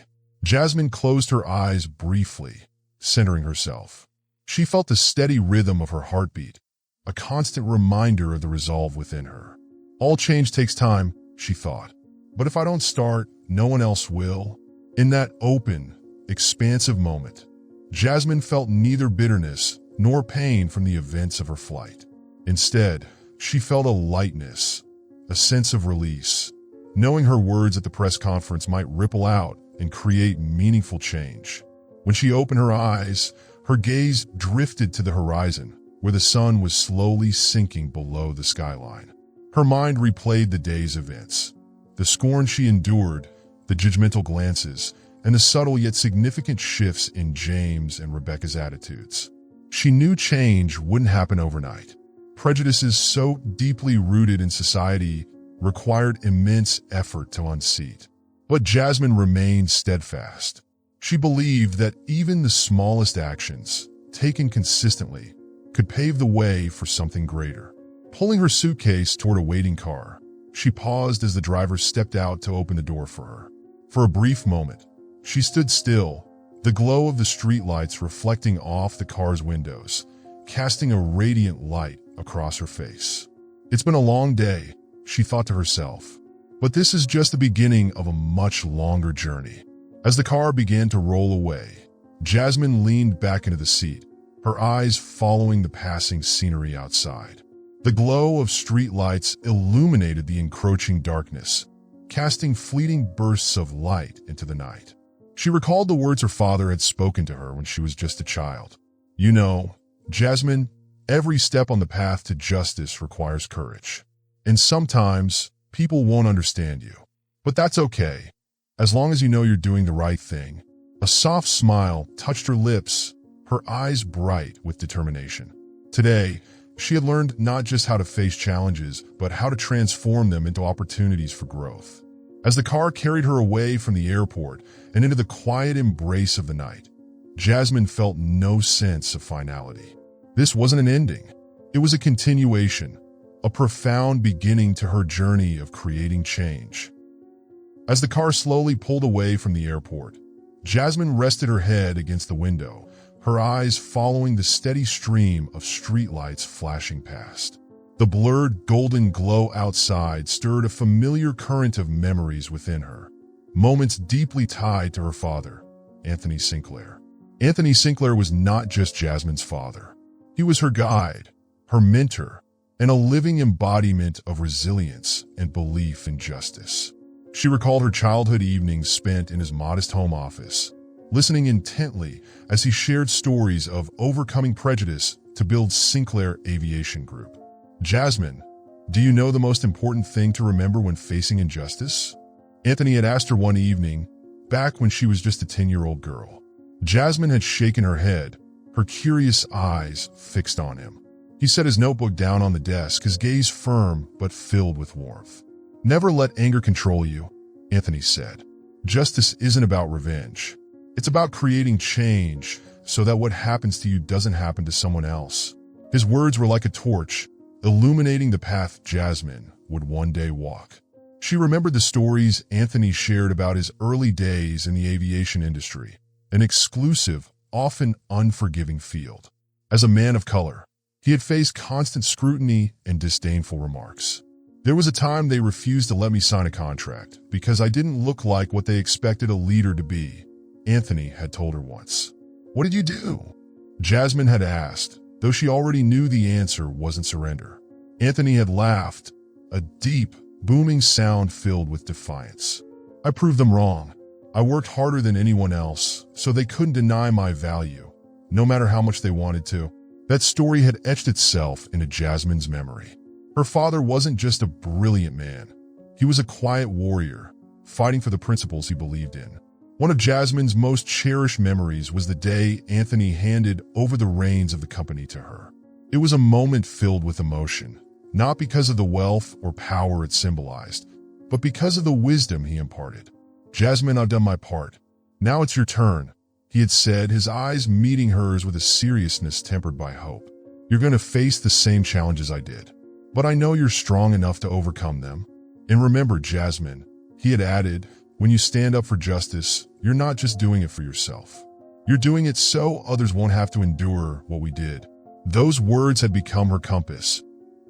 S1: Jasmine closed her eyes briefly, centering herself. She felt the steady rhythm of her heartbeat, a constant reminder of the resolve within her. All change takes time, she thought. But if I don't start, no one else will. In that open, expansive moment, Jasmine felt neither bitterness nor pain from the events of her flight. Instead, she felt a lightness, a sense of release, knowing her words at the press conference might ripple out and create meaningful change. When she opened her eyes, her gaze drifted to the horizon, where the sun was slowly sinking below the skyline. Her mind replayed the day's events, the scorn she endured, the judgmental glances, and the subtle yet significant shifts in James and Rebecca's attitudes. She knew change wouldn't happen overnight. Prejudices so deeply rooted in society required immense effort to unseat. But Jasmine remained steadfast. She believed that even the smallest actions, taken consistently, could pave the way for something greater. Pulling her suitcase toward a waiting car, she paused as the driver stepped out to open the door for her. For a brief moment, she stood still, the glow of the streetlights reflecting off the car's windows, casting a radiant light across her face. It's been a long day, she thought to herself, but this is just the beginning of a much longer journey. As the car began to roll away, Jasmine leaned back into the seat, her eyes following the passing scenery outside. The glow of streetlights illuminated the encroaching darkness, casting fleeting bursts of light into the night. She recalled the words her father had spoken to her when she was just a child. You know, Jasmine, every step on the path to justice requires courage. And sometimes, people won't understand you. But that's okay, as long as you know you're doing the right thing. A soft smile touched her lips, her eyes bright with determination. Today, she had learned not just how to face challenges, but how to transform them into opportunities for growth. As the car carried her away from the airport and into the quiet embrace of the night, Jasmine felt no sense of finality. This wasn't an ending. It was a continuation, a profound beginning to her journey of creating change. As the car slowly pulled away from the airport, Jasmine rested her head against the window, her eyes following the steady stream of streetlights flashing past. The blurred golden glow outside stirred a familiar current of memories within her, moments deeply tied to her father, Anthony Sinclair. Anthony Sinclair was not just Jasmine's father. He was her guide, her mentor, and a living embodiment of resilience and belief in justice. She recalled her childhood evenings spent in his modest home office, listening intently as he shared stories of overcoming prejudice to build Sinclair Aviation Group. Jasmine, do you know the most important thing to remember when facing injustice? Anthony had asked her one evening, back when she was just a 10-year-old girl. Jasmine had shaken her head, her curious eyes fixed on him. He set his notebook down on the desk, his gaze firm but filled with warmth. Never let anger control you, Anthony said. Justice isn't about revenge. It's about creating change so that what happens to you doesn't happen to someone else. His words were like a torch, illuminating the path Jasmine would one day walk. She remembered the stories Anthony shared about his early days in the aviation industry, an exclusive, often unforgiving field. As a man of color, he had faced constant scrutiny and disdainful remarks. There was a time they refused to let me sign a contract because I didn't look like what they expected a leader to be, Anthony had told her once. What did you do? Jasmine had asked, though she already knew the answer wasn't surrender. Anthony had laughed, a deep, booming sound filled with defiance. I proved them wrong. I worked harder than anyone else, so they couldn't deny my value, no matter how much they wanted to. That story had etched itself into Jasmine's memory. Her father wasn't just a brilliant man. He was a quiet warrior, fighting for the principles he believed in. One of Jasmine's most cherished memories was the day Anthony handed over the reins of the company to her. It was a moment filled with emotion, not because of the wealth or power it symbolized, but because of the wisdom he imparted. Jasmine, I've done my part. Now it's your turn, he had said, his eyes meeting hers with a seriousness tempered by hope. You're going to face the same challenges I did, but I know you're strong enough to overcome them. And remember, Jasmine, he had added, when you stand up for justice, you're not just doing it for yourself. You're doing it so others won't have to endure what we did. Those words had become her compass,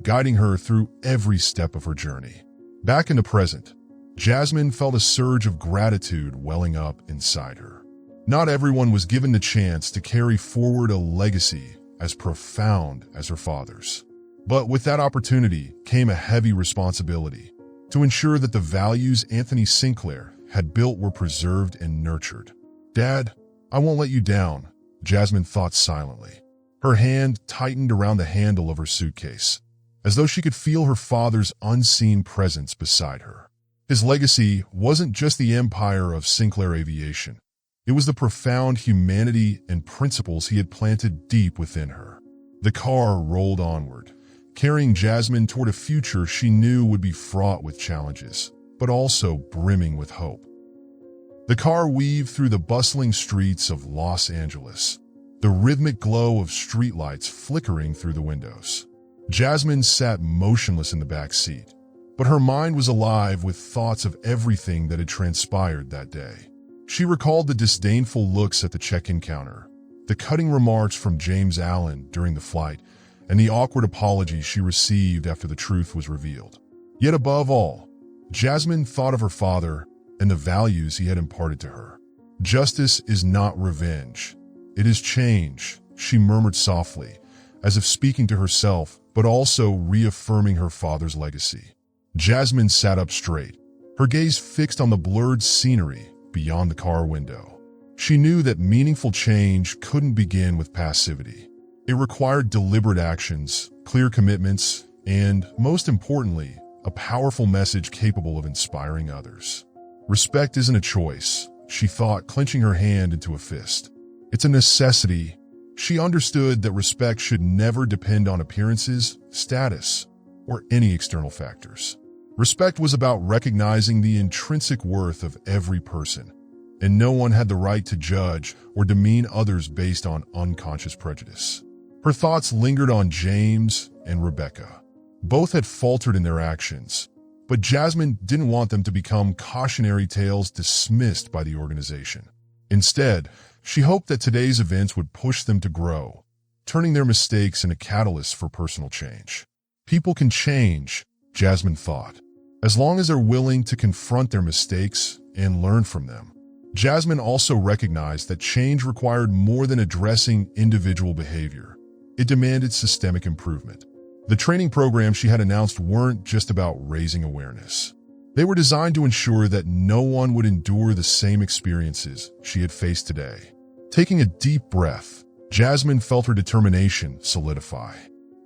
S1: guiding her through every step of her journey. Back in the present, Jasmine felt a surge of gratitude welling up inside her. Not everyone was given the chance to carry forward a legacy as profound as her father's. But with that opportunity came a heavy responsibility to ensure that the values Anthony Sinclair had built were preserved and nurtured. Dad, I won't let you down, Jasmine thought silently. Her hand tightened around the handle of her suitcase, as though she could feel her father's unseen presence beside her. His legacy wasn't just the empire of Sinclair Aviation. It was the profound humanity and principles he had planted deep within her. The car rolled onward, carrying Jasmine toward a future she knew would be fraught with challenges, but also brimming with hope. The car weaved through the bustling streets of Los Angeles, the rhythmic glow of streetlights flickering through the windows. Jasmine sat motionless in the back seat, but her mind was alive with thoughts of everything that had transpired that day. She recalled the disdainful looks at the check-in counter, the cutting remarks from James Allen during the flight, and the awkward apology she received after the truth was revealed. Yet above all, Jasmine thought of her father and the values he had imparted to her. Justice is not revenge. It is change, she murmured softly, as if speaking to herself, but also reaffirming her father's legacy. Jasmine sat up straight, her gaze fixed on the blurred scenery beyond the car window. She knew that meaningful change couldn't begin with passivity. It required deliberate actions, clear commitments, and, most importantly, a powerful message capable of inspiring others. Respect isn't a choice, she thought, clenching her hand into a fist. It's a necessity. She understood that respect should never depend on appearances, status, or any external factors. Respect was about recognizing the intrinsic worth of every person, and no one had the right to judge or demean others based on unconscious prejudice. Her thoughts lingered on James and Rebecca. Both had faltered in their actions, but Jasmine didn't want them to become cautionary tales dismissed by the organization. Instead, she hoped that today's events would push them to grow, turning their mistakes into catalysts for personal change. People can change, Jasmine thought, as long as they're willing to confront their mistakes and learn from them. Jasmine also recognized that change required more than addressing individual behavior. It demanded systemic improvement. The training programs she had announced weren't just about raising awareness. They were designed to ensure that no one would endure the same experiences she had faced today. Taking a deep breath, Jasmine felt her determination solidify.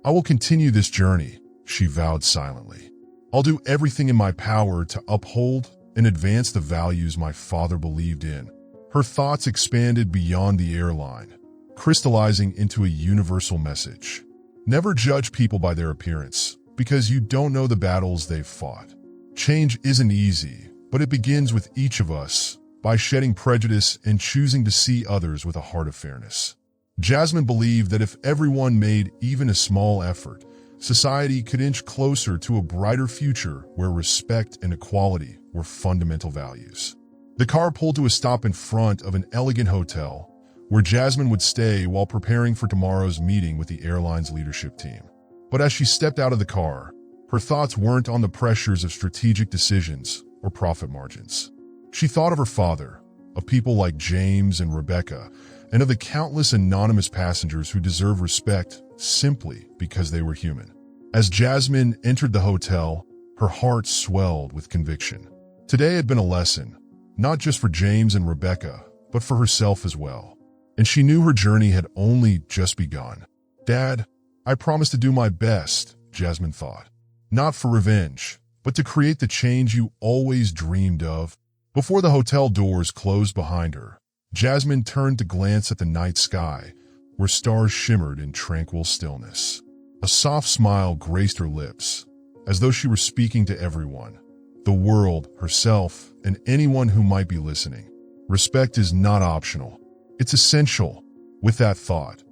S1: "I will continue this journey," she vowed silently. "I'll do everything in my power to uphold and advance the values my father believed in." Her thoughts expanded beyond the airline, crystallizing into a universal message. Never judge people by their appearance, because you don't know the battles they've fought. Change isn't easy, but it begins with each of us, by shedding prejudice and choosing to see others with a heart of fairness. Jasmine believed that if everyone made even a small effort, society could inch closer to a brighter future where respect and equality were fundamental values. The car pulled to a stop in front of an elegant hotel, where Jasmine would stay while preparing for tomorrow's meeting with the airline's leadership team. But as she stepped out of the car, her thoughts weren't on the pressures of strategic decisions or profit margins. She thought of her father, of people like James and Rebecca, and of the countless anonymous passengers who deserve respect simply because they were human. As Jasmine entered the hotel, her heart swelled with conviction. Today had been a lesson, not just for James and Rebecca, but for herself as well. And she knew her journey had only just begun. "Dad, I promise to do my best," Jasmine thought. "Not for revenge, but to create the change you always dreamed of." Before the hotel doors closed behind her, Jasmine turned to glance at the night sky, where stars shimmered in tranquil stillness. A soft smile graced her lips, as though she were speaking to everyone, the world, herself, and anyone who might be listening. Respect is not optional. It's essential. With that thought,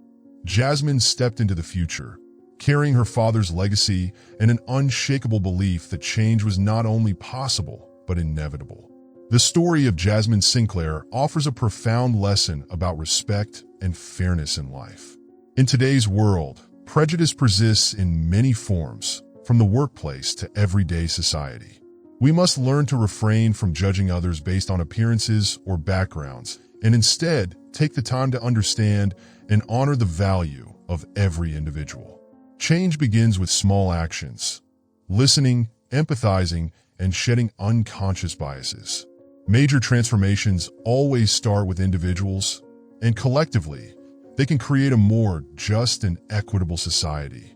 S1: Jasmine stepped into the future, carrying her father's legacy and an unshakable belief that change was not only possible, but inevitable. The story of Jasmine Sinclair offers a profound lesson about respect and fairness in life. In today's world, prejudice persists in many forms, from the workplace to everyday society. We must learn to refrain from judging others based on appearances or backgrounds, and instead take the time to understand and honor the value of every individual. Change begins with small actions: listening, empathizing, and shedding unconscious biases. Major transformations always start with individuals, and collectively, they can create a more just and equitable society.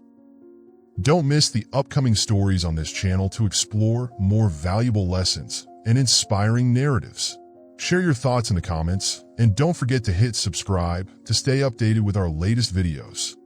S1: Don't miss the upcoming stories on this channel to explore more valuable lessons and inspiring narratives. Share your thoughts in the comments, and don't forget to hit subscribe to stay updated with our latest videos.